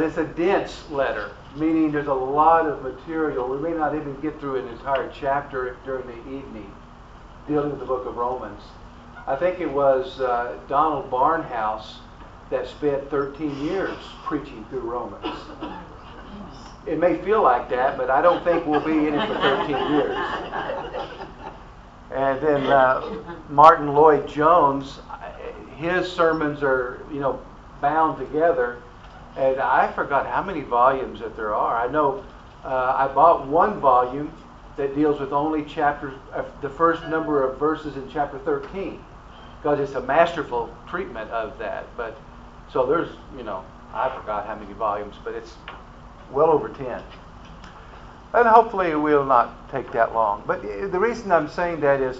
it's a dense letter, meaning there's a lot of material. We may not even get through an entire chapter during the evening dealing with the book of Romans. I think it was Donald Barnhouse that spent 13 years preaching through Romans. It may feel like that, but I don't think we'll be in it for 13 years. And then Martin Lloyd-Jones, his sermons are, bound together. And I forgot how many volumes that there are. I know I bought one volume that deals with only the first number of verses in chapter 13, because it's a masterful treatment of that. But so there's, I forgot how many volumes, but it's well over 10. And hopefully it will not take that long. But the reason I'm saying that is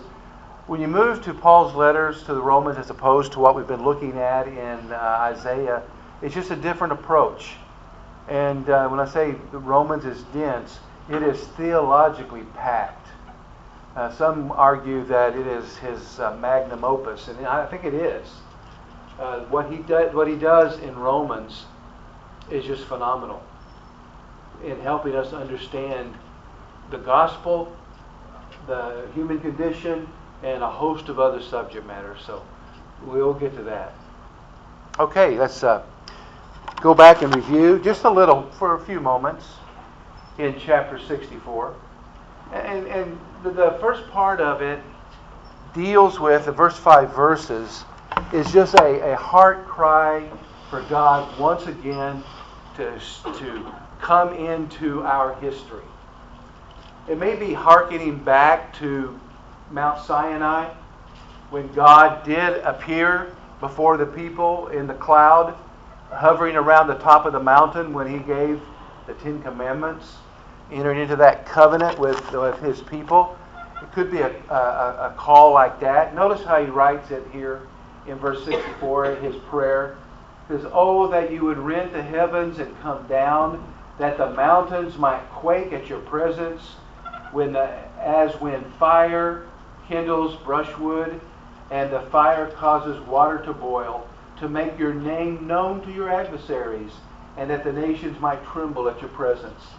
when you move to Paul's letters to the Romans as opposed to what we've been looking at in Isaiah, it's just a different approach. And when I say the Romans is dense, it is theologically packed. Some argue that it is his magnum opus, and I think it is. What he does in Romans is just phenomenal in helping us understand the gospel, the human condition, and a host of other subject matters. So we'll get to that. Okay, let's go back and review just a little for a few moments in chapter 64. And the first part of it deals with, the first 5 verses, is just a heart cry for God once again to come into our history. It may be hearkening back to Mount Sinai when God did appear before the people in the cloud, hovering around the top of the mountain when he gave the 10 Commandments, entering into that covenant with his people. It could be a call like that. Notice how he writes it here in verse 64 in his prayer. He says, "Oh, that you would rend the heavens and come down, that the mountains might quake at your presence, as when fire kindles brushwood, and the fire causes water to boil, to make your name known to your adversaries, and that the nations might tremble at your presence."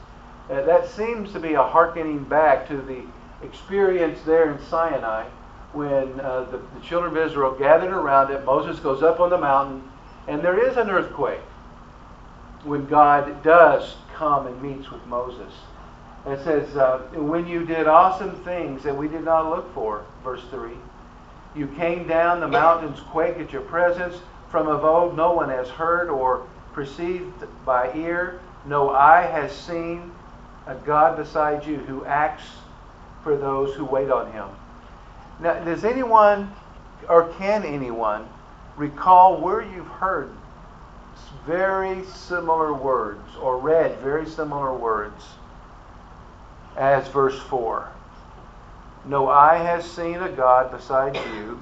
That seems to be a hearkening back to the experience there in Sinai when the children of Israel gathered around it. Moses goes up on the mountain, and there is an earthquake when God does come and meets with Moses. It says, "When you did awesome things that we did not look for," verse 3, "you came down, the mountains quake at your presence. From of old no one has heard or perceived by ear, no eye has seen a God beside you who acts for those who wait on him." Now, does anyone, or can anyone, recall where you've heard very similar words or read very similar words as verse 4? "No eye has seen a God beside you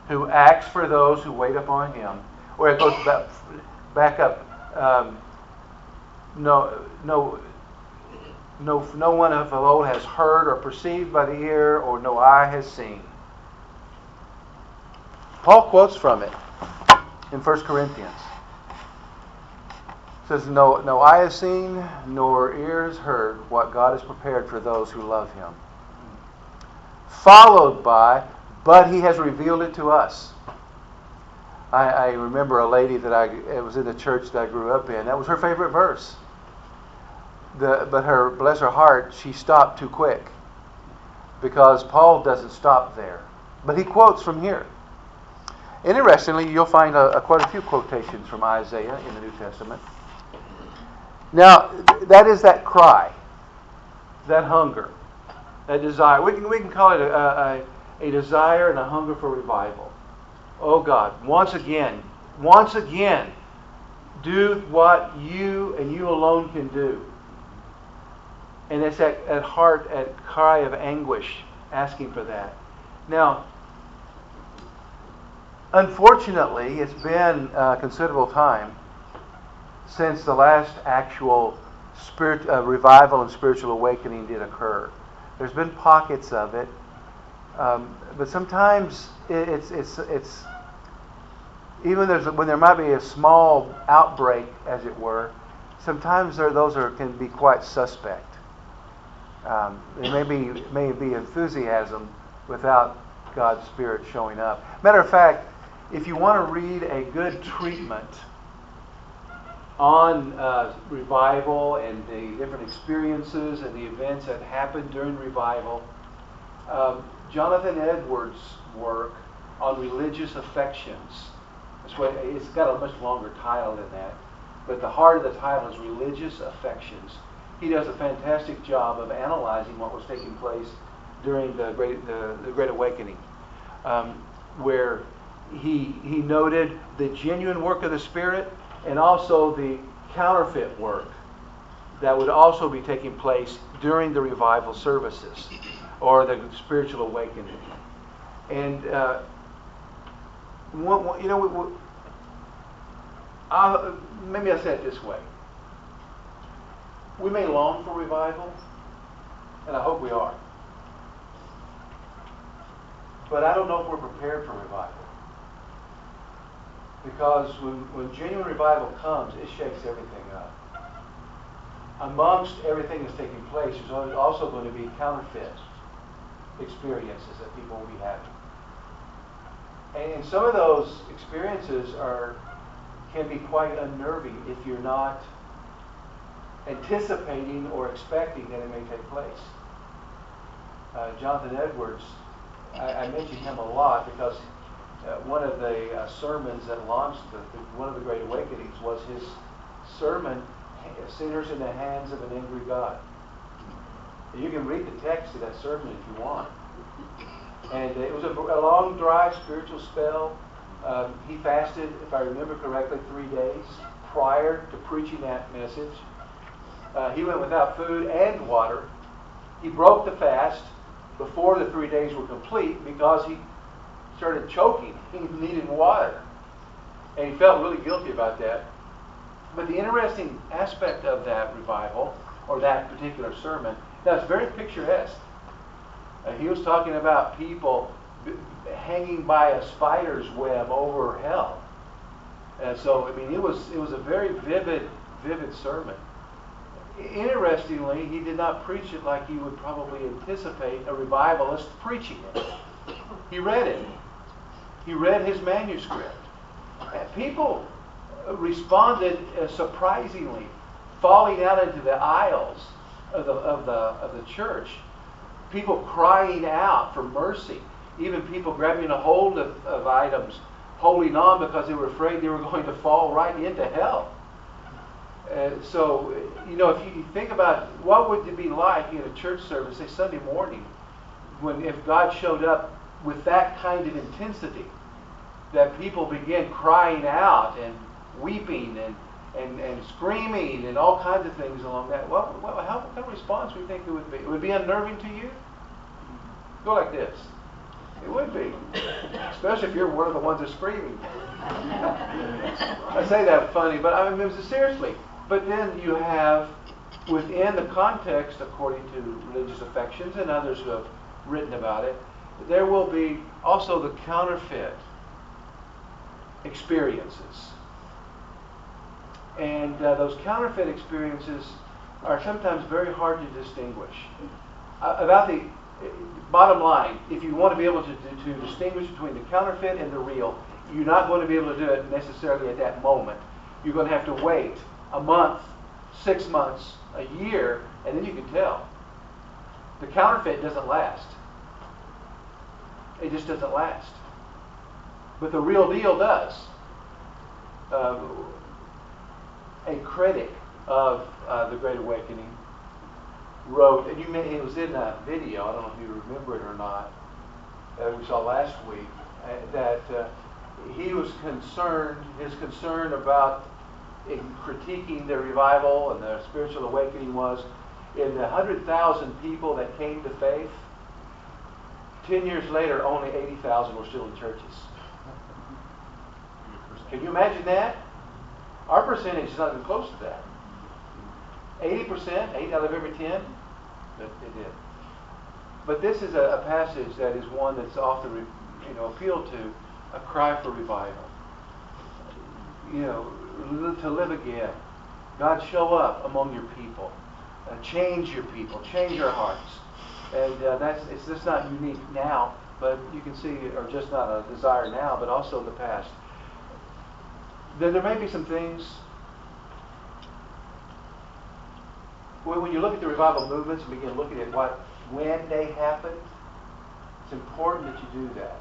who acts for those who wait upon him." Or it goes back up. No one of old has heard or perceived by the ear, or no eye has seen. Paul quotes from it in 1 Corinthians. It says, no eye has seen, nor ear has heard what God has prepared for those who love him. Followed by, but he has revealed it to us. I remember a lady it was in the church that I grew up in. That was her favorite verse. But her, bless her heart, she stopped too quick, because Paul doesn't stop there. But he quotes from here. Interestingly, you'll find quite a few quotations from Isaiah in the New Testament. Now, that is that cry, that hunger, that desire. We can call it a desire and a hunger for revival. Oh God, once again, do what you and you alone can do. And it's at heart, a cry of anguish, asking for that. Now, unfortunately, it's been a considerable time since the last actual revival and spiritual awakening did occur. There's been pockets of it, but sometimes it's even when there might be a small outbreak, as it were, sometimes can be quite suspect. There may be enthusiasm without God's Spirit showing up. Matter of fact, if you want to read a good treatment on revival and the different experiences and the events that happened during revival, Jonathan Edwards' work on religious affections. It's got a much longer title than that, but the heart of the title is Religious Affections. He does a fantastic job of analyzing what was taking place during the Great Awakening, where he noted the genuine work of the Spirit and also the counterfeit work that would also be taking place during the revival services or the spiritual awakening. And maybe I say it this way. We may long for revival, and I hope we are. But I don't know if we're prepared for revival. Because when genuine revival comes, it shakes everything up. Amongst everything that's taking place, there's also going to be counterfeit experiences that people will be having. And some of those experiences can be quite unnerving if you're not anticipating or expecting that it may take place. Jonathan Edwards, I mention him a lot because one of the sermons that launched one of the Great Awakenings was his sermon, Sinners in the Hands of an Angry God. You can read the text of that sermon if you want. And it was a long, dry spiritual spell. He fasted, if I remember correctly, 3 days prior to preaching that message. He went without food and water. He broke the fast before the 3 days were complete because he started choking. He needed water. And he felt really guilty about that. But the interesting aspect of that revival, or that particular sermon, that's very picturesque. He was talking about people hanging by a spider's web over hell. And so, it was a very vivid sermon. Interestingly, he did not preach it like you would probably anticipate a revivalist preaching it. He read it. He read his manuscript. And people responded surprisingly, falling out into the aisles of the church. People crying out for mercy. Even people grabbing a hold of items, holding on because they were afraid they were going to fall right into hell. So, if you think about what would it be like in a church service, say Sunday morning, if God showed up with that kind of intensity, that people begin crying out and weeping and screaming and all kinds of things along that. What kind of response do you think it would be? It would be unnerving to you? Go like this. It would be. Especially if you're one of the ones that's screaming. I say that funny, but seriously. But then you have, within the context, according to religious affections and others who have written about it, there will be also the counterfeit experiences. And those counterfeit experiences are sometimes very hard to distinguish. About the bottom line, if you want to be able to distinguish between the counterfeit and the real, you're not going to be able to do it necessarily at that moment. You're going to have to wait a month, 6 months, a year, and then you can tell. The counterfeit doesn't last. It just doesn't last. But the real deal does. A critic of the Great Awakening wrote, and it was in a video, I don't know if you remember it or not, we saw last week, that he was his concern about in critiquing the revival and the spiritual awakening was, in the 100,000 people that came to faith, 10 years later, only 80,000 were still in churches. Can you imagine that? Our percentage is not even close to that. 80%, 8 out of every 10, but it did. But this is a passage that is one that's often appealed to, a cry for revival. To live again. God, show up among your people. Change your people. Change your hearts. And it's just not unique now, but you can see, or just not a desire now, but also the past. Then there may be some things. When you look at the revival movements and begin looking at when they happened, it's important that you do that.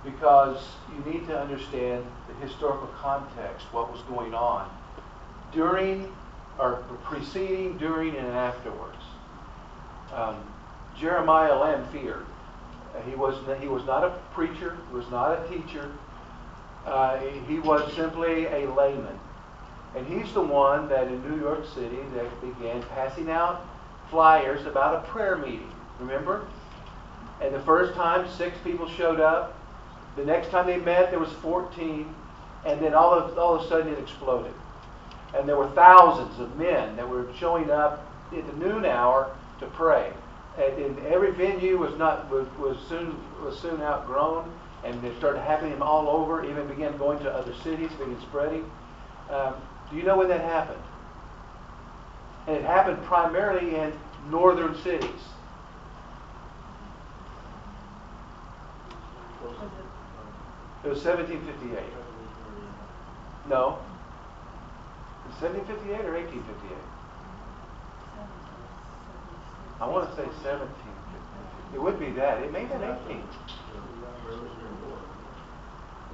Because you need to understand the historical context, what was going on during, or preceding, during, and afterwards. Jeremiah Lanphier, he was not a preacher, he was not a teacher. He was simply a layman. And he's the one that in New York City that began passing out flyers about a prayer meeting. Remember? And the first time 6 people showed up. The next time they met there was 14. And then all of a sudden it exploded. And there were thousands of men that were showing up at the noon hour to pray. And every venue was soon outgrown, and it started happening all over. Even began going to other cities, began spreading. Do you know when that happened? And it happened primarily in northern cities. It was 1758. No. 1758 or 1858? I want to say 1750. It would be that. It may have been 18. It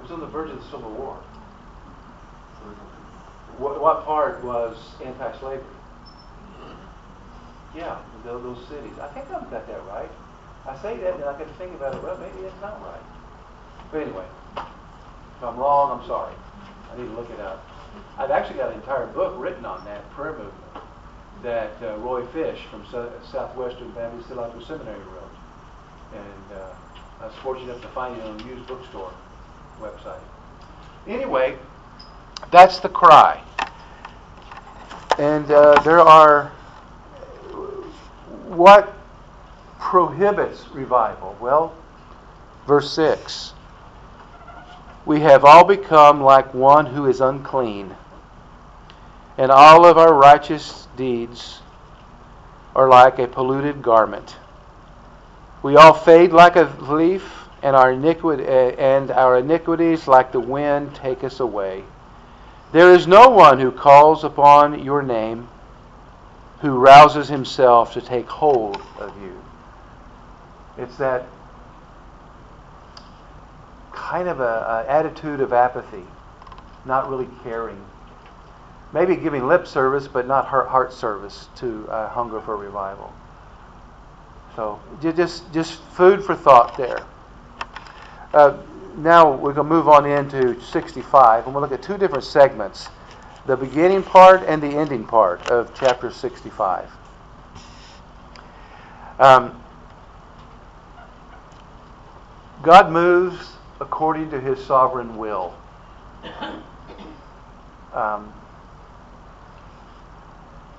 was on the verge of the Civil War. What part was anti-slavery? Yeah, those cities. I think I've got that right. I say that and I can think about it. Well, maybe that's not right. But anyway, if I'm wrong, I'm sorry. I need to look it up. I've actually got an entire book written on that prayer movement that Roy Fish from Southwestern Baptist Theological Seminary wrote. And I was fortunate enough to find it on a used bookstore website. Anyway, that's the cry. And there are... What prohibits revival? Well, verse 6. We have all become like one who is unclean, and all of our righteous deeds are like a polluted garment. We all fade like a leaf, and our iniquities like the wind take us away. There is no one who calls upon your name, who rouses himself to take hold of you. It's that kind of an attitude of apathy, not really caring. Maybe giving lip service, but not heart service to hunger for revival. So just food for thought there. Now we're going to move on into 65, and we'll look at 2 different segments: the beginning part and the ending part of chapter 65. God moves according to His sovereign will.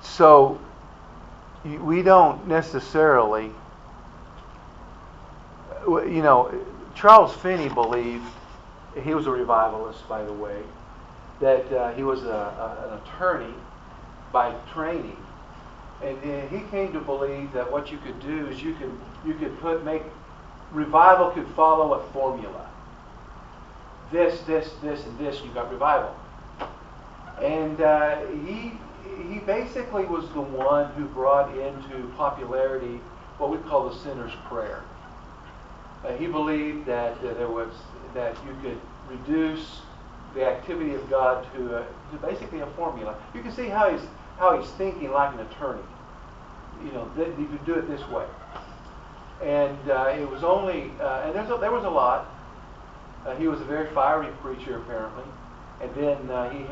So we don't necessarily, Charles Finney believed, he was a revivalist, by the way, that he was an attorney by training, and he came to believe that what you could do is you could make revival could follow a formula. This, and this, you got revival. And he basically was the one who brought into popularity what we call the sinner's prayer. He believed that that you could reduce the activity of God to basically a formula. You can see how he's thinking like an attorney. You could do it this way. And it was only and there was a lot. He was a very fiery preacher, apparently. And then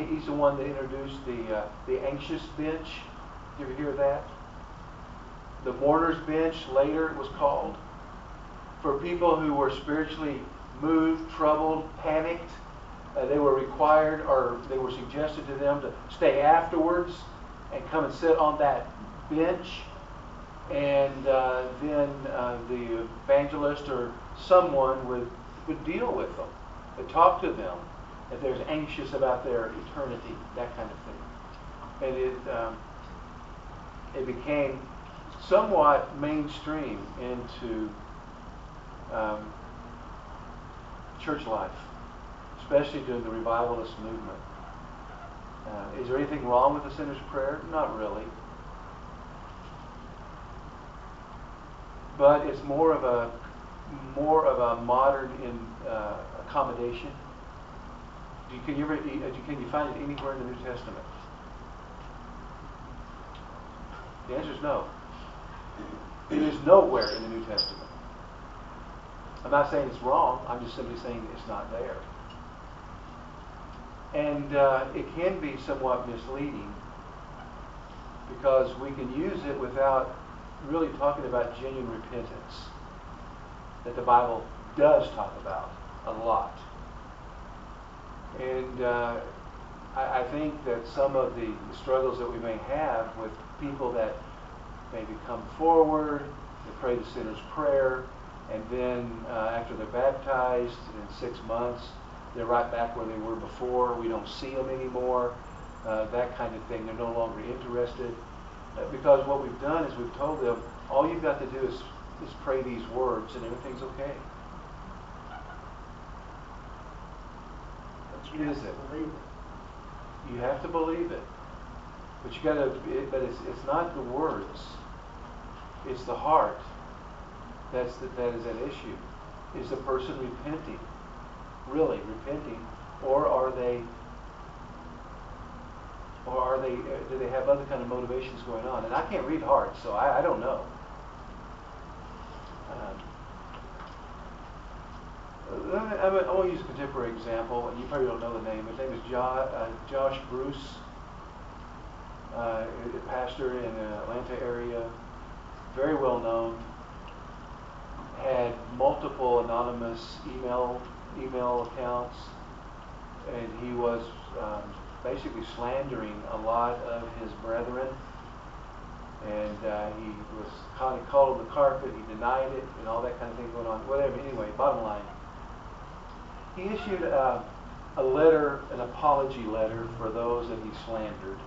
he's the one that introduced the anxious bench. Did you ever hear that? The mourner's bench, later it was called. For people who were spiritually moved, troubled, panicked, they were required, or they were suggested to them to stay afterwards and come and sit on that bench. And then the evangelist or someone would deal with them, would talk to them if they're anxious about their eternity, that kind of thing. and it became somewhat mainstream into church life, especially during the revivalist movement. Is there anything wrong with the sinner's prayer? Not really. But it's more of a modern accommodation. Can you find it anywhere in the New Testament? The answer is no. It is nowhere in the New Testament. I'm not saying it's wrong. I'm just simply saying it's not there. And it can be somewhat misleading because we can use it without really talking about genuine repentance that the Bible does talk about a lot. And I think that some of the struggles that we may have with people that maybe come forward, they pray the sinner's prayer, and then after they're baptized in 6 months, they're right back where they were before. We don't see them anymore. That kind of thing. They're no longer interested. Because what we've done is we've told them, all you've got to do is pray these words and everything's okay. But you have to believe it. You have to believe it. But you got to. But it's not the words. It's the heart. That is an issue. Is the person repenting? Really repenting, or are they? Do they have other kind of motivations going on? And I can't read hearts, so I don't know. I want to use a contemporary example, and you probably don't know the name. His name is Josh Bruce, a pastor in the Atlanta area, very well known. Had multiple anonymous email accounts, and he was basically slandering a lot of his brethren, and he was kind of called on the carpet. He denied it, and all that kind of thing going on. Whatever. Anyway, bottom line, he issued a letter, an apology letter for those that he slandered.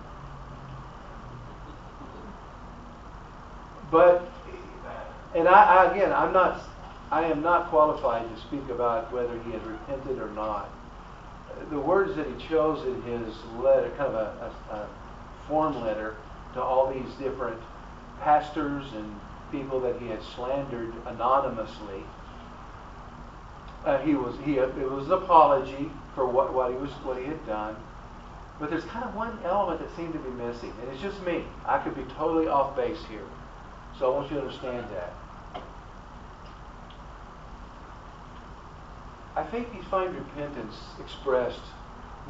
But, and I am not qualified to speak about whether he has repented or not. The words that he chose in his letter, kind of a form letter to all these different pastors and people that he had slandered anonymously. It was an apology for what he had done. But there's kind of one element that seemed to be missing, and it's just me. I could be totally off base here, so I want you to understand that. I think you find repentance expressed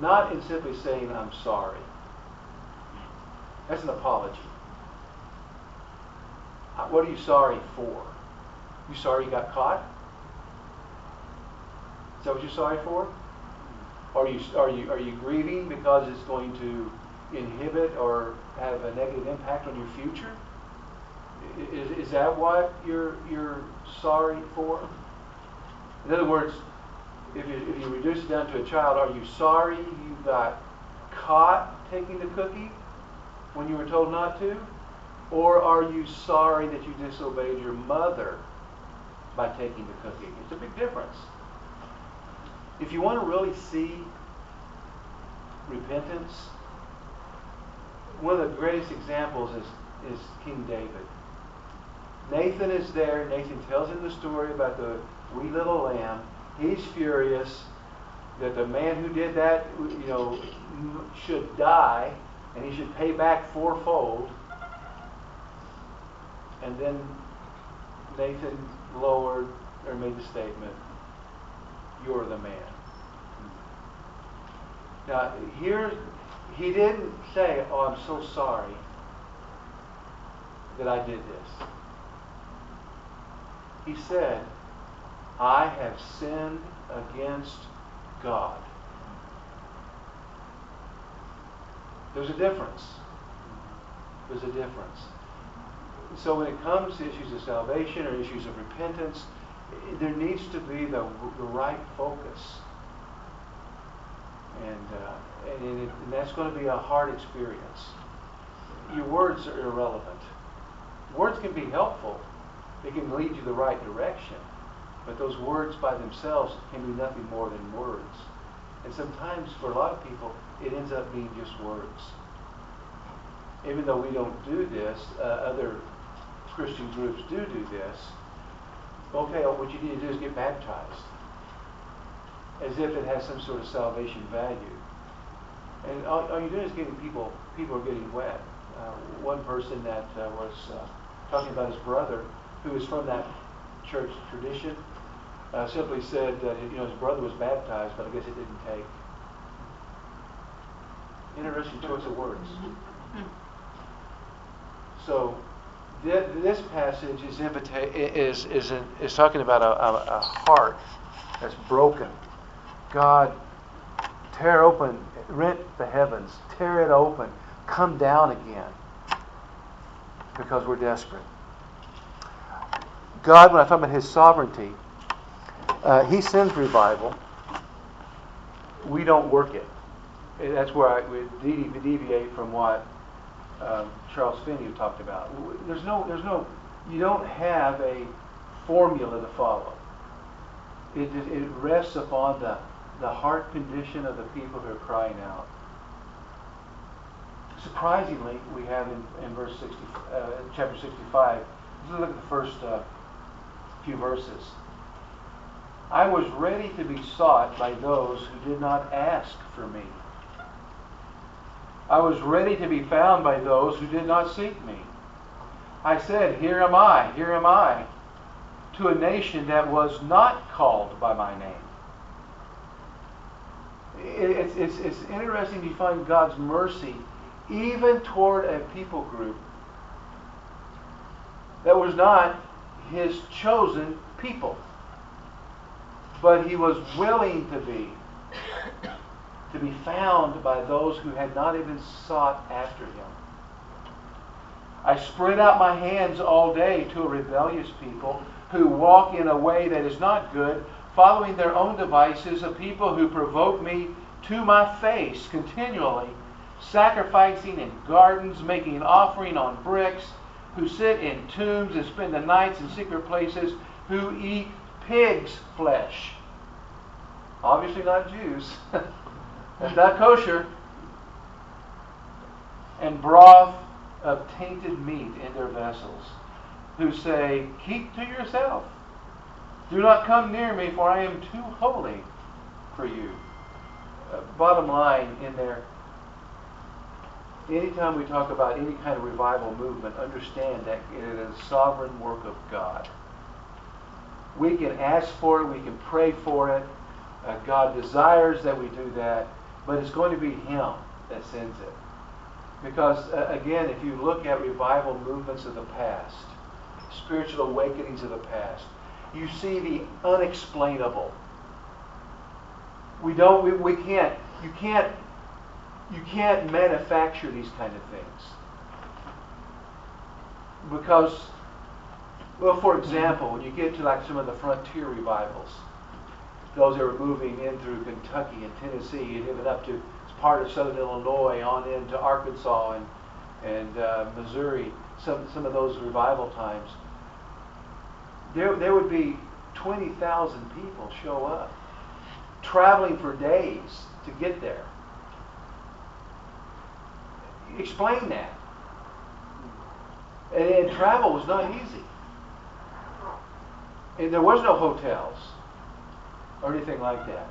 not in simply saying, I'm sorry. That's an apology. What are you sorry for? You sorry you got caught? Is that what you're sorry for? Are you grieving because it's going to inhibit or have a negative impact on your future? Is that what you're sorry for? In other words, if you reduce it down to a child, are you sorry you got caught taking the cookie when you were told not to? Or are you sorry that you disobeyed your mother by taking the cookie? It's a big difference. If you want to really see repentance, one of the greatest examples is King David. Nathan is there. Nathan tells him the story about the wee little lamb. He's furious that the man who did that, should die, and he should pay back fourfold. And then Nathan made the statement, "You're the man." Now, here, he didn't say, "Oh, I'm so sorry that I did this." He said, "I have sinned against God." There's a difference. There's a difference. So when it comes to issues of salvation or issues of repentance, there needs to be the right focus. And that's going to be a hard experience. your words are irrelevant. Words can be helpful. They can lead you the right direction. But those words by themselves can be nothing more than words. And sometimes for a lot of people, it ends up being just words. Even though we don't do this, other Christian groups do this. Okay, what you need to do is get baptized. As if it has some sort of salvation value. And all you're doing is getting people are getting wet. One person that was talking about his brother, who is from that church tradition, simply said that his brother was baptized, but I guess it didn't take. Interesting choice of words. So this passage is talking about a heart that's broken. God, rent the heavens, tear it open, come down again, because we're desperate. God, when I talk about His sovereignty, He sends revival. We don't work it. And that's where we deviate from what Charles Finney talked about. You don't have a formula to follow. It rests upon the heart condition of the people who are crying out. Surprisingly, we have in verse 60, chapter 65. Let's look at the first few verses. I was ready to be sought by those who did not ask for me. I was ready to be found by those who did not seek me. I said, here am I, to a nation that was not called by my name. It's interesting to find God's mercy even toward a people group that was not His chosen people. But He was willing to be found by those who had not even sought after Him. I spread out my hands all day to a rebellious people who walk in a way that is not good, following their own devices, a people who provoke me to my face continually, sacrificing in gardens, making an offering on bricks, who sit in tombs and spend the nights in secret places, who eat pig's flesh. Obviously not Jews. That's not kosher. And broth of tainted meat in their vessels, who say, keep to yourself. Do not come near me, for I am too holy for you. Bottom line in there, anytime we talk about any kind of revival movement, understand that it is a sovereign work of God. We can ask for it, we can pray for it. God desires that we do that, but it's going to be Him that sends it. Because, again, if you look at revival movements of the past, spiritual awakenings of the past, you see the unexplainable. You can't manufacture these kind of things. Because, well, for example, when you get to like some of the frontier revivals, those that were moving in through Kentucky and Tennessee and even up to part of southern Illinois on into Arkansas and Missouri, some of those revival times, there would be 20,000 people show up, traveling for days to get there. Explain that. And travel was not easy. And there was no hotels or anything like that.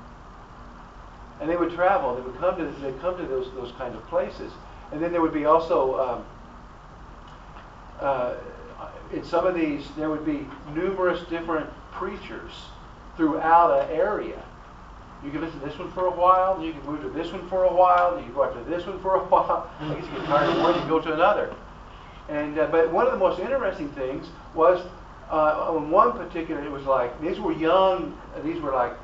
And they would travel. They would come to those kinds of places. And then there would be also in some of these there would be numerous different preachers throughout an area. You can listen to this one for a while, and you can move to this one for a while, and you go up to this one for a while. I guess you get tired of one, you go to another. And but one of the most interesting things was on one particular, it was like these were young. These were like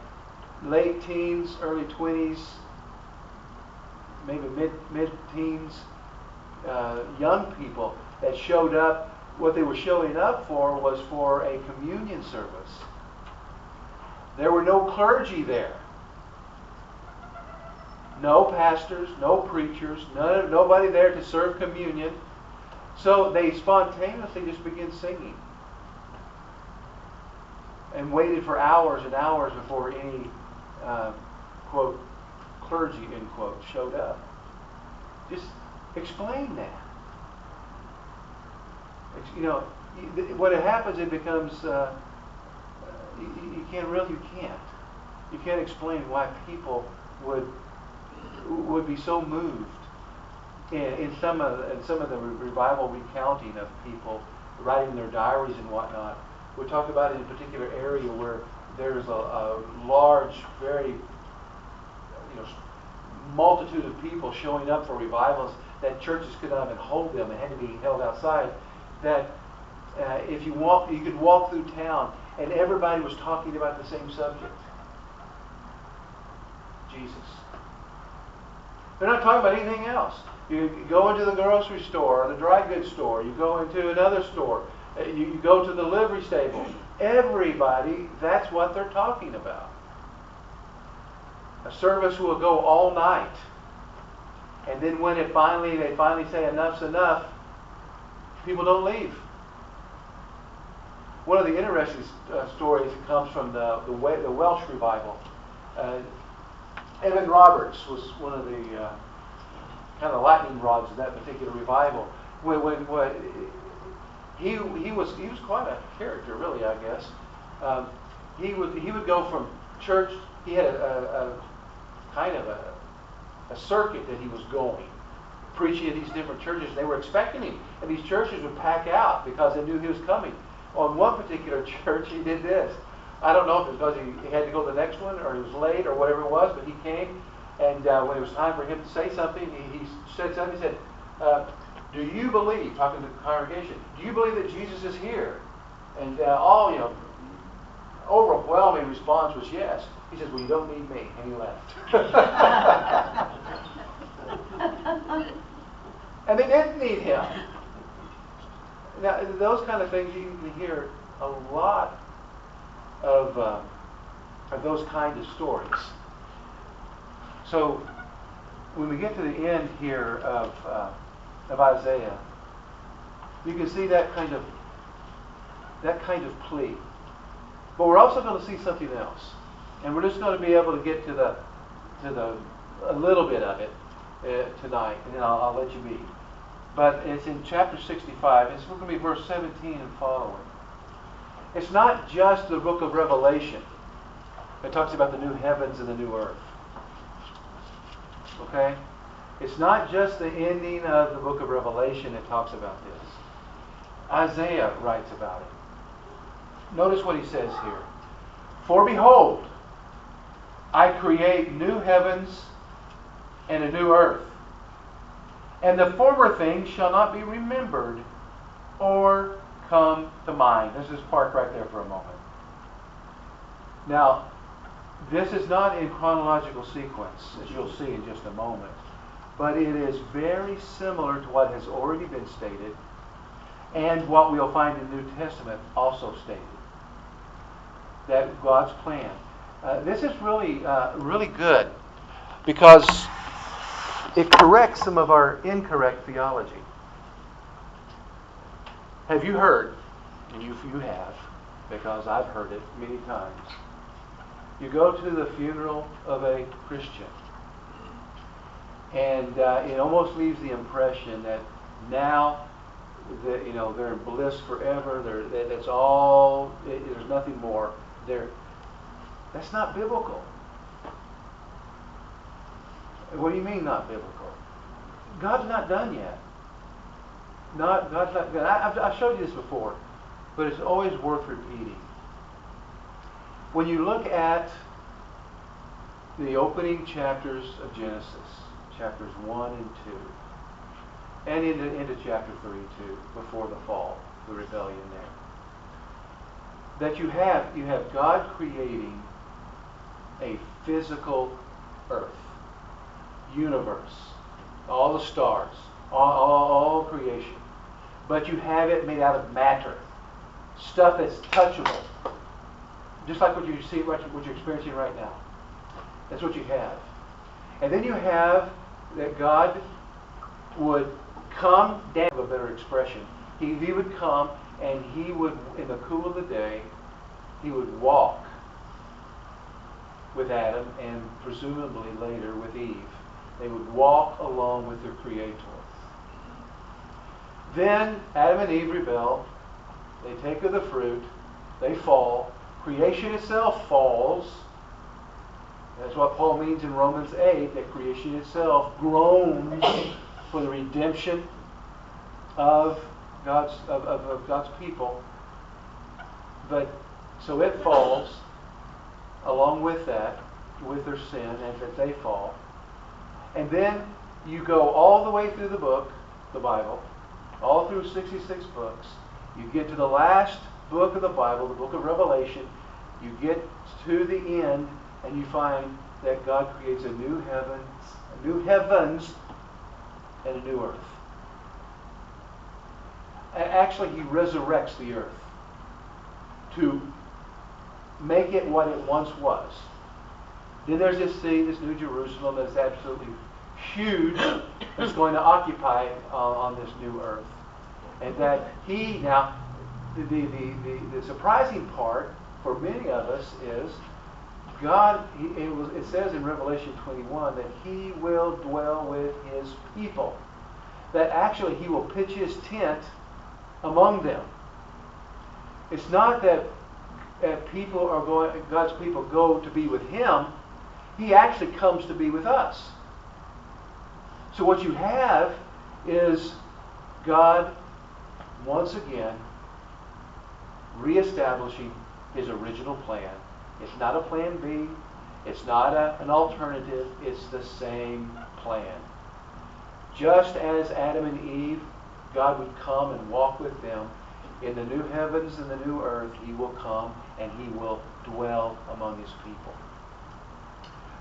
late teens, early 20s, maybe mid-teens, young people that showed up. What they were showing up for was for a communion service. There were no clergy there. No pastors, no preachers, nobody there to serve communion. So they spontaneously just began singing and waited for hours and hours before any, quote, clergy, end quote, showed up. Just explain that. You know, what happens, it becomes, you can't. You can't explain why people would be so moved in some of the revival recounting of people writing their diaries and whatnot. We talk about it in a particular area where there's a large, very multitude of people showing up for revivals that churches could not even hold them and had to be held outside. That if you could walk through town and everybody was talking about the same subject. Jesus. They're not talking about anything else. You go into the grocery store or the dry goods store. You go into another store. You go to the livery stable. Everybody, that's what they're talking about. A service will go all night. And then when they finally say enough's enough, people don't leave. One of the interesting stories comes from the Welsh revival. Evan Roberts was one of the kind of lightning rods of that particular revival. He was quite a character, really, I guess. He would go from church. He had a kind of a circuit that he was going, preaching at these different churches. They were expecting him, and these churches would pack out because they knew he was coming. On one particular church, he did this. I don't know if it was because he had to go to the next one or he was late or whatever it was, but he came, and when it was time for him to say something, he said something. He said, do you believe, talking to the congregation, do you believe that Jesus is here? And overwhelming response was yes. He says, well, you don't need me. And he left. And they didn't need him. Now, those kind of things, you can hear a lot of those kind of stories. So, when we get to the end here of Isaiah, you can see that kind of plea. But we're also going to see something else, and we're just going to be able to get to a little bit of it tonight, and then I'll let you be. But it's in chapter 65. It's going to be verse 17 and following. It's not just the book of Revelation that talks about the new heavens and the new earth. Okay? It's not just the ending of the book of Revelation that talks about this. Isaiah writes about it. Notice what he says here. For behold, I create new heavens and a new earth, and the former things shall not be remembered or come to mind. Let's just park right there for a moment. Now, this is not in chronological sequence, as you'll see in just a moment, but it is very similar to what has already been stated and what we'll find in the New Testament also stated. That God's plan. This is really good because it corrects some of our incorrect theology. Have you heard, and you have, because I've heard it many times, you go to the funeral of a Christian, and it almost leaves the impression that now they're in bliss forever. That's all. There's nothing more. That's not biblical. What do you mean not biblical? God's not done yet. God's not done. I've showed you this before, but it's always worth repeating. When you look at the opening chapters of Genesis, chapters 1 and 2, and into chapter 32, before the fall, the rebellion there, that you have God creating a physical earth, universe, all the stars, all creation. But you have it made out of matter, stuff that's touchable, just like what you see, what you're experiencing right now. That's what you have. And then you have that God would come down, a better expression. He would come and he would, in the cool of the day, he would walk with Adam and presumably later with Eve. They would walk along with their Creator. Then Adam and Eve rebel. They take of the fruit. They fall. Creation itself falls. That's what Paul means in Romans 8, that creation itself groans for the redemption of God's people. But so it falls along with that, with their sin, and that they fall. And then you go all the way through the book, the Bible, all through 66 books. You get to the last book of the Bible, the book of Revelation. You get to the end, and you find that God creates a new heavens, and a new earth. Actually, He resurrects the earth to make it what it once was. Then there's this city, this New Jerusalem, that's absolutely huge, that's going to occupy on this new earth. And that He, now, the surprising part for many of us is God, it says in Revelation 21 that He will dwell with His people. That actually He will pitch His tent among them. It's not that God's people go to be with Him. He actually comes to be with us. So what you have is God once again reestablishing His original plan. It's not a plan B. It's not an alternative. It's the same plan. Just as Adam and Eve, God would come and walk with them. In the new heavens and the new earth, He will come and He will dwell among His people.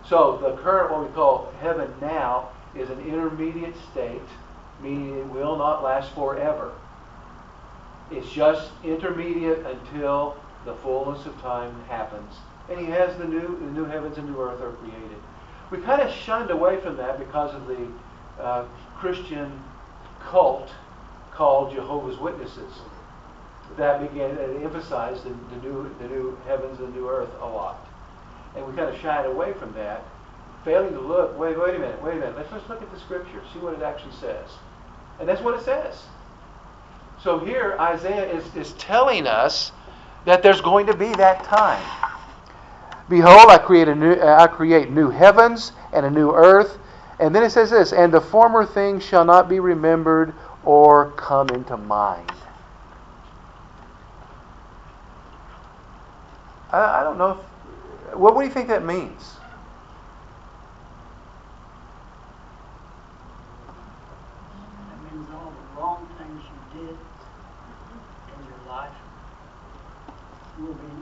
So the current, what we call heaven now, is an intermediate state, meaning it will not last forever. It's just intermediate until the fullness of time happens. And He has the new heavens and new earth are created. We kind of shunned away from that because of the Christian cult called Jehovah's Witnesses that began to emphasize the new heavens and the new earth a lot. And we kind of shied away from that, failing to look, wait a minute, let's look at the Scripture, see what it actually says. And that's what it says. So here Isaiah is telling us that there's going to be that time. Behold, I create new heavens and a new earth. And then it says this, and the former things shall not be remembered or come into mind. I don't know. What do you think that means? That means all the wrong things you did in your life will be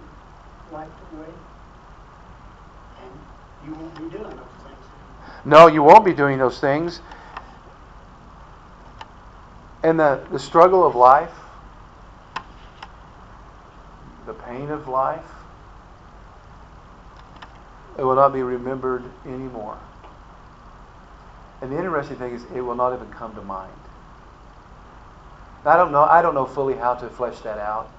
wiped away, and you won't be doing those things anymore. No, you won't be doing those things. And the struggle of life, the pain of life, it will not be remembered anymore. And the interesting thing is, it will not even come to mind. I don't know fully how to flesh that out.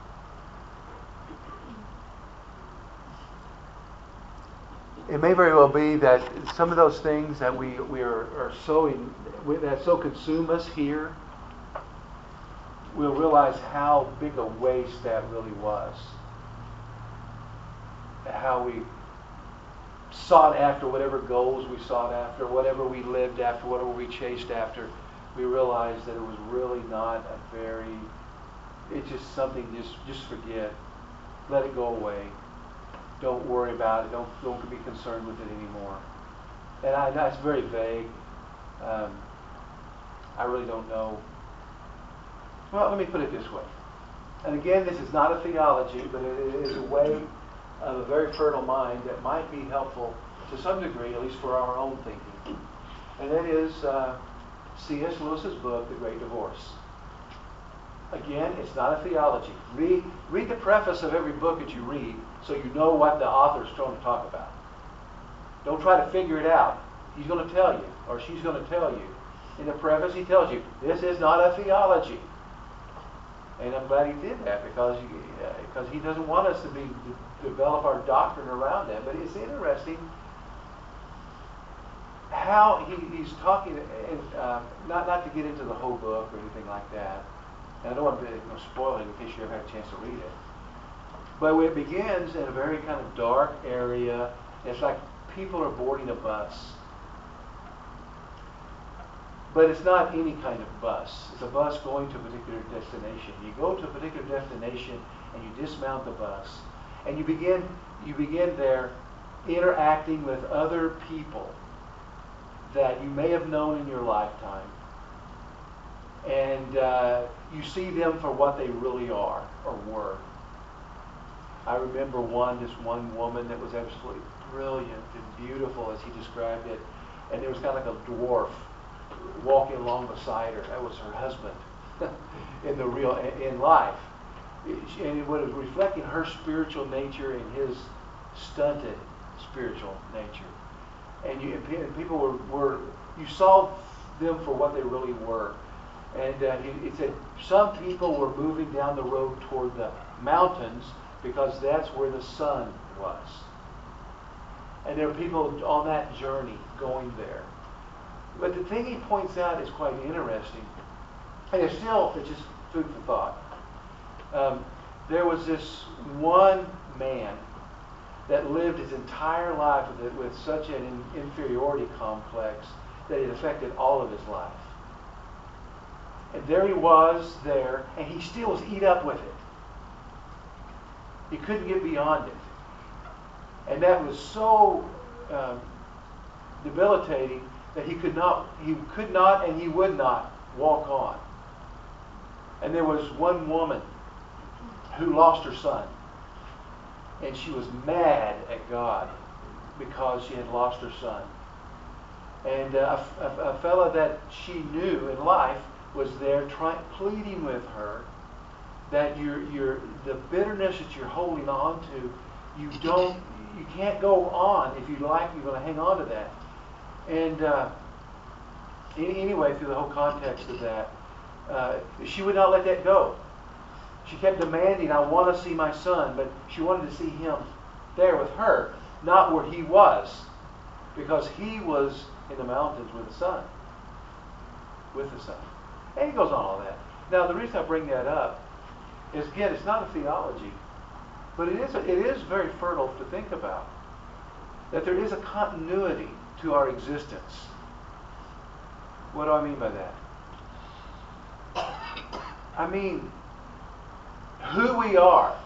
It may very well be that some of those things that we are that so consume us here, we'll realize how big a waste that really was. How we sought after whatever goals we sought after, whatever we lived after, whatever we chased after. We realized that it was really not it's just something, just forget. Let it go away. Don't worry about it. Don't be concerned with it anymore. And that's very vague. I really don't know. Well, let me put it this way. And again, this is not a theology, but it is a way of a very fertile mind that might be helpful to some degree, at least for our own thinking. And that is C.S. Lewis's book, The Great Divorce. Again, it's not a theology. Read the preface of every book that you read so you know what the author's trying to talk about. Don't try to figure it out. He's going to tell you, or she's going to tell you. In the preface, he tells you, this is not a theology. And I'm glad he did that because he doesn't want us to develop our doctrine around that. But it's interesting how he's talking, and not to get into the whole book or anything like that. And I don't want to spoil it in case you ever have a chance to read it. But it begins in a very kind of dark area. It's like people are boarding a bus. But it's not any kind of bus. It's a bus going to a particular destination. You go to a particular destination and you dismount the bus. And you begin there interacting with other people that you may have known in your lifetime. And you see them for what they really are or were. I remember this one woman that was absolutely brilliant and beautiful as he described it. And there was kind of like a dwarf walking along beside her. That was her husband in life. And it was reflecting her spiritual nature and his stunted spiritual nature. And people were you saw them for what they really were. And he said some people were moving down the road toward the mountains because that's where the sun was. And there are people on that journey going there. But the thing he points out is quite interesting. And it's just food for thought. There was this one man that lived his entire life with such an inferiority complex that it affected all of his life. And there he was there, and he still was eat up with it. He couldn't get beyond it. And that was so debilitating that he could not, and he would not walk on. And there was one woman who lost her son. And she was mad at God because she had lost her son. And a fellow that she knew in life was there pleading with her that the bitterness that you're holding on to, you can't go on. If you like, you're going to hang on to that. And anyway, through the whole context of that, she would not let that go. She kept demanding, I want to see my son, but she wanted to see him there with her, not where he was, because he was in the mountains with the sun. And he goes on all that. Now, the reason I bring that up is, again, it's not a theology, but it is very fertile to think about, that there is a continuity to our existence. What do I mean by that? I mean, who we are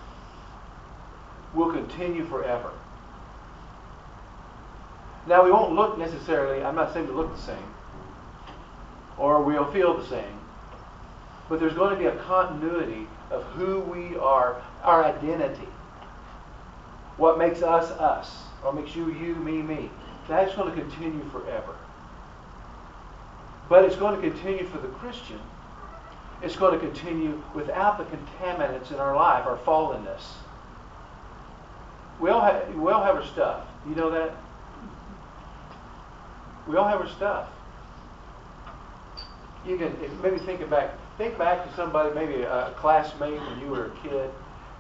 will continue forever. Now, we won't look necessarily, I'm not saying we look the same, or we'll feel the same, but there's going to be a continuity of who we are, our identity. What makes us, us. What makes you, me. That's going to continue forever. But it's going to continue for the Christian. It's going to continue without the contaminants in our life, our fallenness. We all have our stuff. You know that? We all have our stuff. You can maybe think back to somebody, maybe a classmate when you were a kid,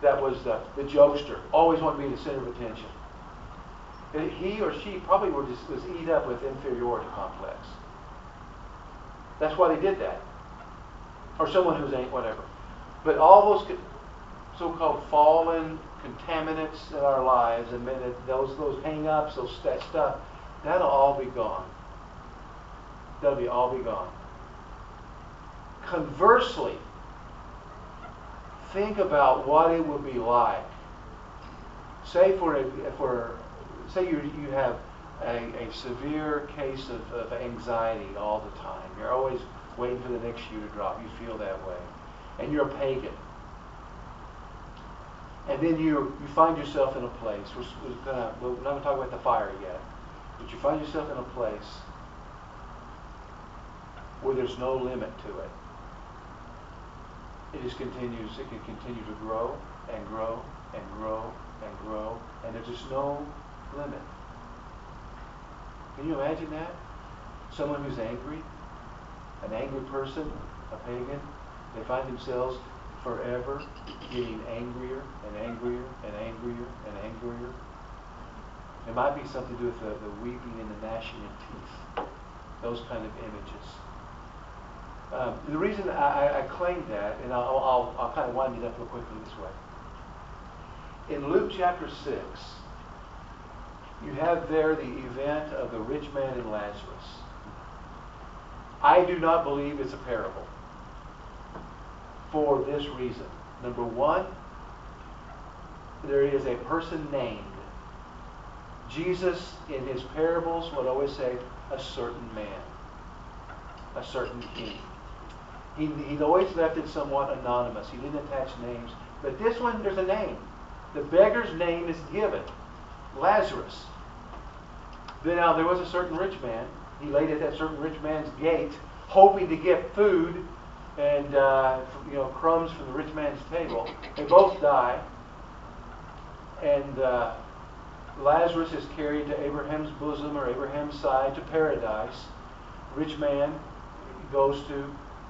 that was the jokester, always wanted to be the center of attention. He or she probably was eat up with inferiority complex. That's why they did that. Or someone who's ain't whatever. But all those so-called fallen contaminants in our lives, and those hang-ups, that stuff, that'll all be gone. That'll all be gone. Conversely, think about what it would be like. Say you have a severe case of anxiety all the time. You're always waiting for the next shoe to drop. You feel that way. And you're a pagan. And then you find yourself in a place, we're not going to talk about the fire yet, but you find yourself in a place where there's no limit to it. It can continue to grow and grow and grow and grow, and there's just no limit. Can you imagine that? Someone who's angry, an angry person, a pagan, they find themselves forever getting angrier and angrier and angrier and angrier. It might be something to do with the weeping and the gnashing of teeth. Those kind of images. The reason I claim that, and I'll kind of wind it up real quickly this way. In Luke chapter 6, you have there the event of the rich man and Lazarus. I do not believe it's a parable for this reason. Number one, there is a person named. Jesus, in his parables, would always say, a certain man, a certain king. He'd always left it somewhat anonymous. He didn't attach names. But this one, there's a name. The beggar's name is given. Lazarus. Then now there was a certain rich man. He laid at that certain rich man's gate, hoping to get food and crumbs from the rich man's table. They both die. And Lazarus is carried to Abraham's bosom or Abraham's side to paradise. Rich man goes to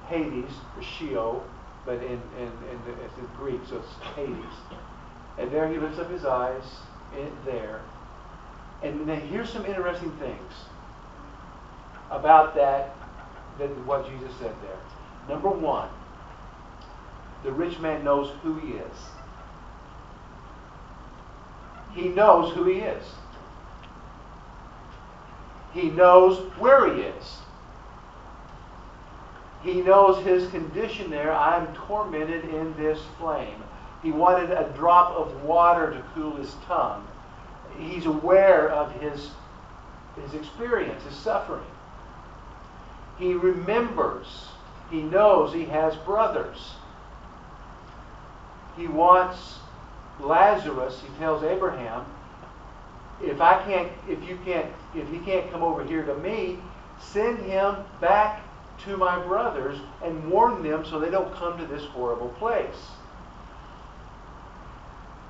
Hades, or Sheol, but it's in Greek, so it's Hades. And there he lifts up his eyes there. And now here's some interesting things about that what Jesus said there. Number one, the rich man knows who he is. He knows who he is. He knows where he is. He knows his condition there. I'm tormented in this flame. He wanted a drop of water to cool his tongue. He's aware of his experience, his suffering. He remembers. He knows he has brothers. He wants Lazarus, he tells Abraham, if he can't come over here to me, send him back to my brothers and warn them so they don't come to this horrible place.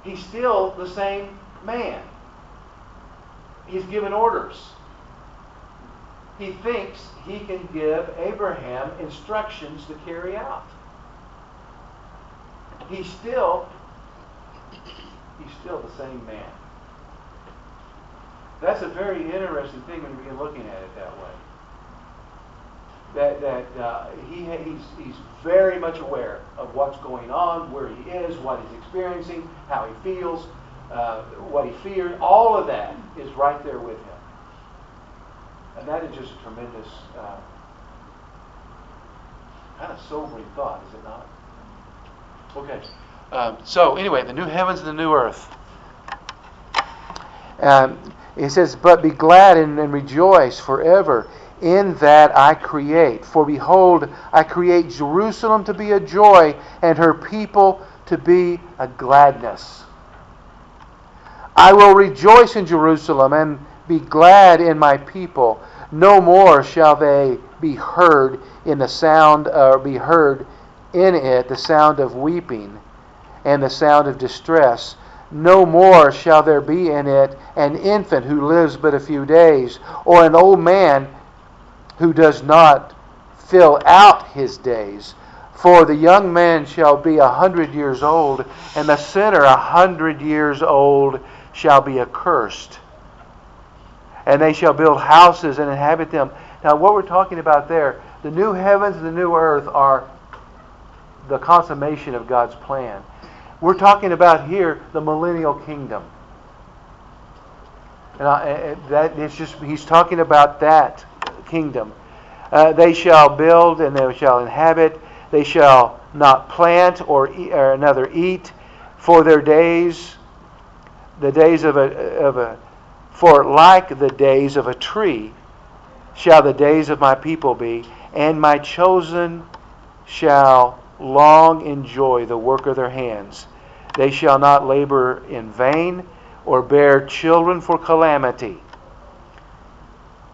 He's still the same man. He's given orders. He thinks he can give Abraham instructions to carry out. He's still the same man. That's a very interesting thing when you begin looking at it that way. He's very much aware of what's going on, where he is, what he's experiencing, how he feels, what he fears. All of that is right there with him. And that is just a tremendous, kind of sobering thought, is it not? Okay. So anyway, the new heavens and the new earth. He says, but be glad and rejoice forever in that I create. For behold, I create Jerusalem to be a joy, and her people to be a gladness. I will rejoice in Jerusalem and be glad in my people. No more shall they be heard in the sound, or be heard in it the sound of weeping and the sound of distress. No more shall there be in it an infant who lives but a few days, or an old man who does not fill out his days. For the young man shall be 100 years old, and the sinner 100 years old shall be accursed. And they shall build houses and inhabit them. Now what we're talking about there, the new heavens and the new earth are the consummation of God's plan. We're talking about here the millennial kingdom. And he's talking about that kingdom. They shall build and they shall inhabit. They shall not plant or another eat. For their days, the days for like the days of a tree, shall the days of my people be, and my chosen shall long enjoy the work of their hands. They shall not labor in vain, or bear children for calamity.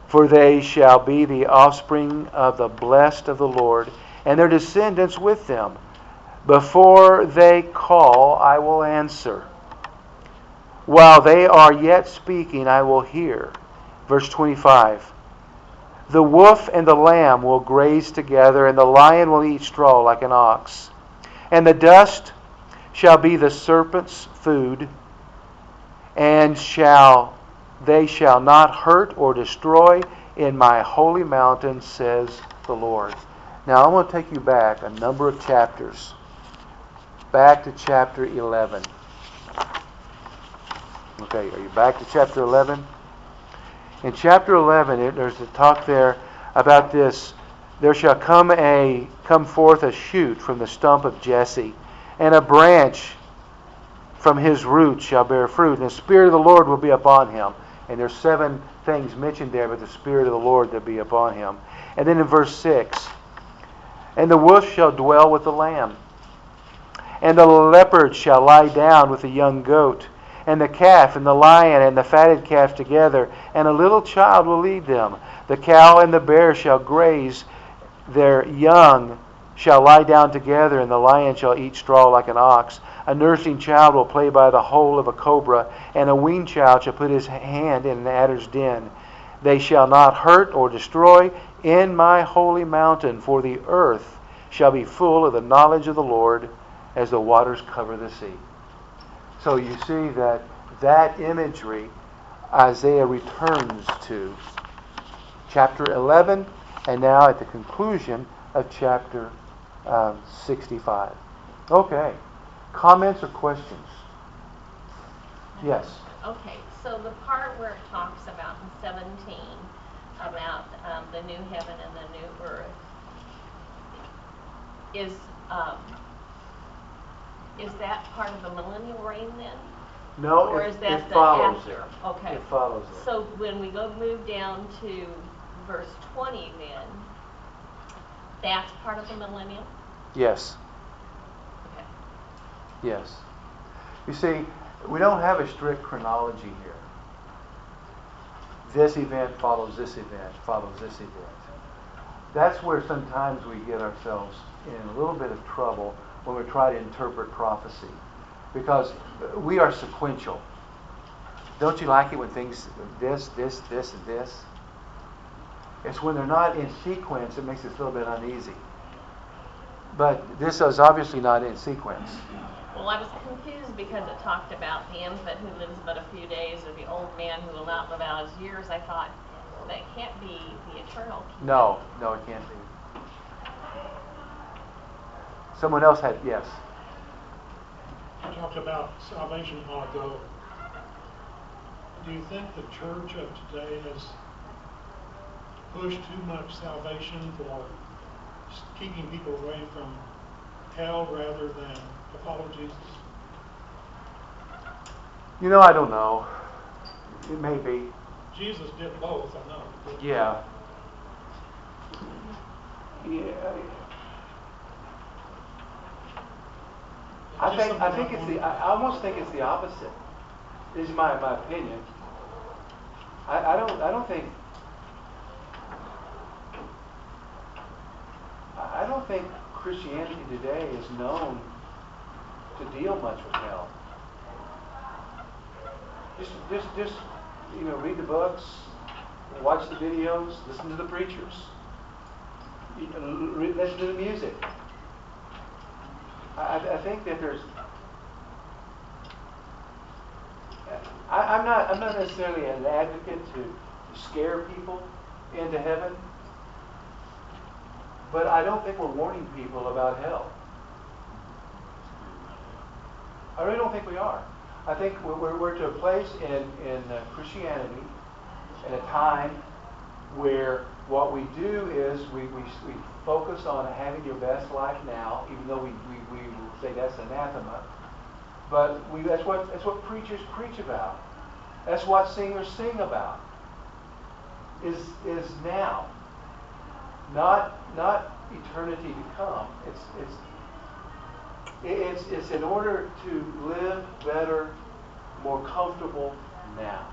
For they shall be the offspring of the blessed of the Lord, and their descendants with them. Before they call, I will answer. While they are yet speaking, I will hear. Verse 25. The wolf and the lamb will graze together, and the lion will eat straw like an ox. And the dust shall be the serpent's food, and they shall not hurt or destroy in my holy mountain, says the Lord. Now I want to take you back a number of chapters. Back to chapter 11. Okay, are you back to chapter 11? In chapter 11, there's a talk there about this. There shall come forth a shoot from the stump of Jesse, and a branch from his roots shall bear fruit, and the Spirit of the Lord will be upon him. And there's 7 things mentioned there about the Spirit of the Lord that be upon him. And then in verse 6, and the wolf shall dwell with the lamb, and the leopard shall lie down with the young goat, and the calf and the lion and the fatted calf together, and a little child will lead them. The cow and the bear shall graze, their young shall lie down together, and the lion shall eat straw like an ox. A nursing child will play by the hole of a cobra, and a weaned child shall put his hand in an adder's den. They shall not hurt or destroy in my holy mountain, for the earth shall be full of the knowledge of the Lord as the waters cover the sea. So you see that imagery Isaiah returns to. Chapter 11, and now at the conclusion of chapter 65. Okay. Comments or questions? Yes. Okay, so the part where it talks about in 17 about the new heaven and the new earth is that part of the millennial reign then? No, or is that it the follows after? it. Okay. It follows it. So when we move down to verse 20 then, that's part of the millennium? Yes. Okay. Yes. You see, we don't have a strict chronology here. This event follows this event, follows this event. That's where sometimes we get ourselves in a little bit of trouble when we try to interpret prophecy. Because we are sequential. Don't you like it when things, this, and this? It's when they're not in sequence it makes us a little bit uneasy. But this is obviously not in sequence. Well, I was confused because it talked about the infant who lives but a few days or the old man who will not live out his years. I thought, well, that can't be the eternal kingdom. No, it can't be. Someone else had, yes. You talked about salvation a while ago. Do you think the church of today has pushed too much salvation for keeping people away from hell rather than to follow Jesus? I don't know. It may be. Jesus did both, I know. Yeah. I almost think it's the opposite. This is my opinion. I don't think Christianity today is known to deal much with hell. Just read the books, watch the videos, listen to the preachers, listen to the music. I think that there's. I'm not necessarily an advocate to scare people into heaven, but I don't think we're warning people about hell. I really don't think we are. I think we're to a place in Christianity, in a time where what we do is we focus on having your best life now, even though we say that's anathema. But that's what preachers preach about. That's what singers sing about. Is now, not eternity to come. It's in order to live better, more comfortable now.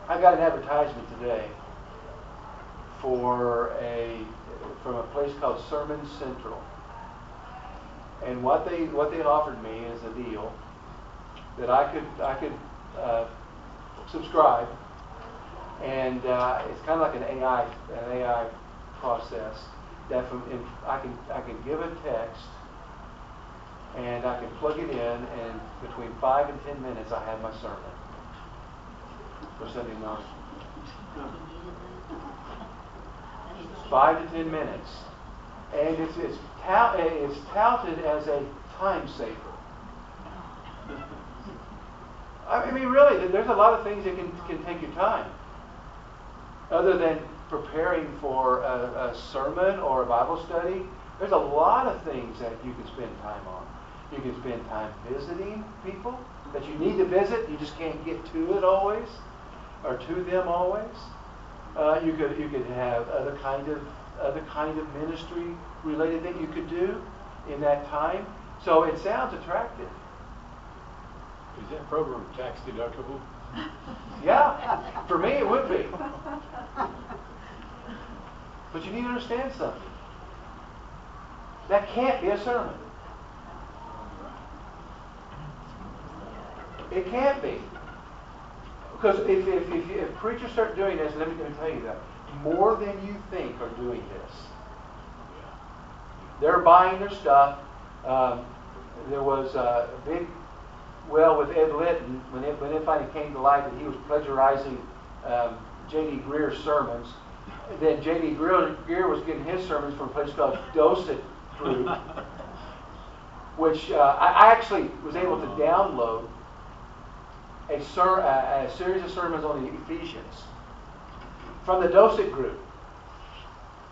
I got an advertisement today from a place called Sermon Central, and what they offered me is a deal that I could subscribe And it's kind of like an AI process that I can give a text and I can plug it in, and between 5 and 10 minutes I have my sermon for Sunday morning. 5 to 10 minutes, and it's touted as a time saver. I mean, really, there's a lot of things that can take your time, other than preparing for a sermon or a Bible study. There's a lot of things that you can spend time on. You can spend time visiting people that you need to visit. You just can't get to it always, or to them always. You could have other kind of ministry related that you could do in that time. So it sounds attractive. Is that program tax deductible? Yeah, for me it would be. But you need to understand something. That can't be a sermon. It can't be. Because if preachers start doing this, let me tell you that, more than you think are doing this. They're buying their stuff. There was a big with Ed Litton, when it finally came to light that he was plagiarizing J.D. Greer's sermons, then J.D. Greer was getting his sermons from a place called Docet Group, which I actually was able to download a series of sermons on the Ephesians from the Docet Group.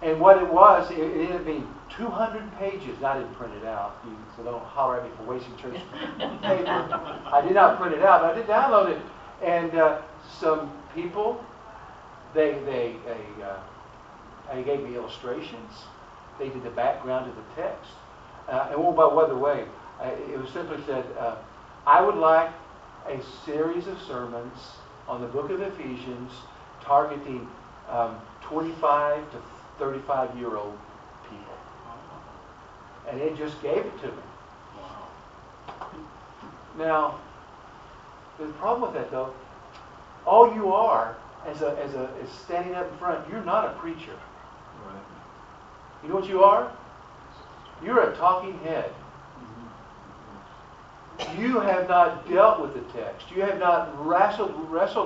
And what it was, it ended up being 200 pages. I didn't print it out, so don't holler at me for wasting church paper. I did not print it out, but I did download it. And some people, they gave me illustrations. They did the background of the text. And by the way, it was simply said, I would like a series of sermons on the book of Ephesians targeting 25 to 35-year-old people. And it just gave it to me. Now, the problem with that, though, all you are as standing up in front, you're not a preacher. Right. You know what you are? You're a talking head. You have not dealt with the text. You have not wrestled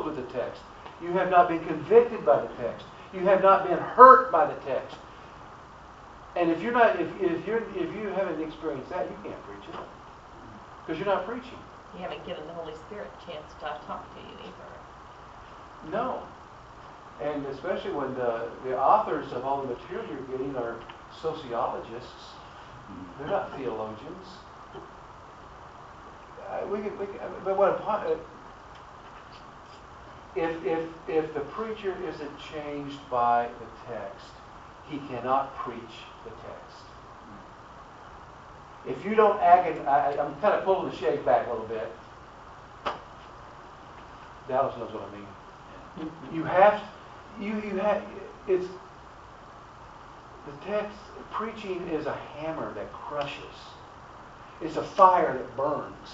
with the text. You have not been convicted by the text. You have not been hurt by the text. And if you haven't experienced that, you can't preach it, because you're not preaching. You haven't given the Holy Spirit a chance to talk to you either. No. And especially when the authors of all the material you're getting are sociologists. They're not theologians. If the preacher isn't changed by the text, he cannot preach the text. If you don't I'm kind of pulling the shade back a little bit. Dallas knows what I mean. It's the text. Preaching is a hammer that crushes. It's a fire that burns.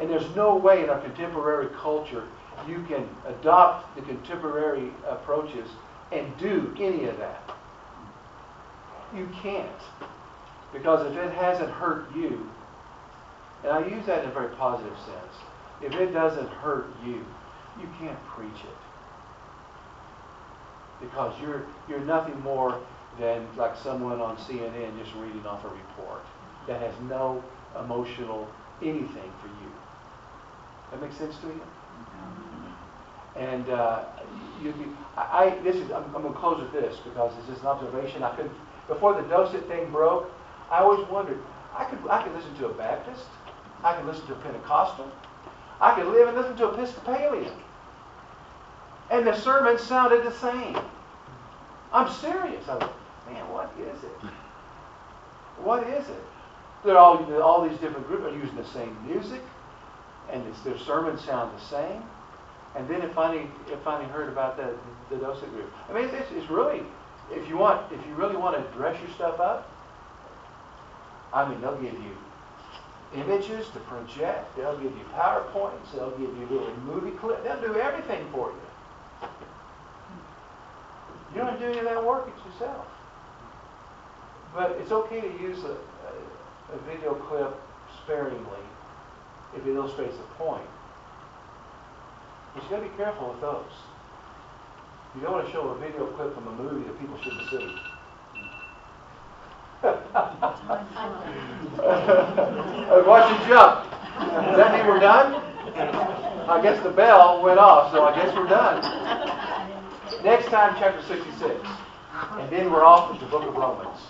And there's no way in our contemporary culture you can adopt the contemporary approaches and do any of that. You can't. Because if it hasn't hurt you, and I use that in a very positive sense, if it doesn't hurt you, you can't preach it. Because you're nothing more than like someone on CNN just reading off a report that has no emotional anything for you. That makes sense to you? And I'm going to close with this because it's just an observation. Before the Docet thing broke, I always wondered, I could listen to a Baptist, I could listen to a Pentecostal, I could live and listen to Episcopalian, and the sermons sounded the same. I'm serious. I was, man, what is it? What is it? They're all these different groups are using the same music, and their sermons sound the same. And then it finally heard about the Docet group. I mean, it's really, if you really want to dress your stuff up, I mean, they'll give you images to project. They'll give you PowerPoints. They'll give you little movie clips. They'll do everything for you. You don't have to do any of that work, it's yourself. But it's okay to use a video clip sparingly if it illustrates a point. But you got to be careful with those. You don't want to show a video clip from a movie that people shouldn't see. Watch it jump. Does that mean we're done? I guess the bell went off, so I guess we're done. Next time, chapter 66. And then we're off with the book of Romans.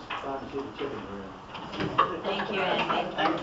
Thank you, Andy.